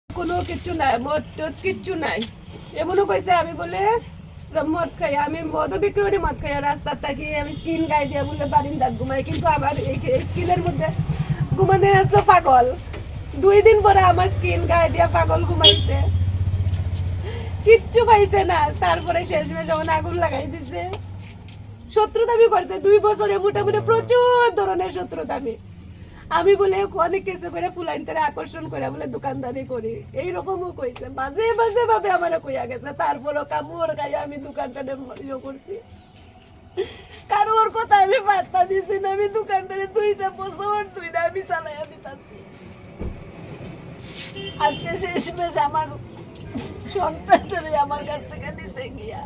কোনো কিছু নাই, মদ টদ কিচ্ছু নাই। এমনও কইছে আমি বলে মদ খাই, আমি মদ বিক্রি করি, মদ খাই রাস্তার থাকি, আমি স্কিন গায়ে দিয়ে বলে বারিন্দার ঘুমাই, কিন্তু আমার এই স্কিনের মধ্যে ঘুমানে আসলো পাগল। 2 দিন পরে আমার স্কিন গায়ে দিয়ে পাগল ঘুমাইছে, কিচ্ছু পাইছে না। তারপরে শেষমেশ যখন আগুন লাগাই দিছে, শত্রুতামি করছে 2 বছরে মোটামুটি প্রচুর ধরনের শত্রুতামি। আমি বলে অনেক কিছু করে ফুলাইনটারে আকর্ষণ করে বলে দোকানদারি করি, এইরকমও কইছে, মাঝে মাঝে ভাবে আমার কইয়া গেছে। তারপরও কাপড় গায়ে আমি দোকানটারে ইয়ে করছি, কারোর কথা আমি পাত্তা দিছি না। আমি দোকানটারে 2টা বছর 2টা আমি চালাইয়া দিতাছি। আজকে শেষমেশ আমার সন্তানটারে আমার কাছ থেকে দিছে গিয়া।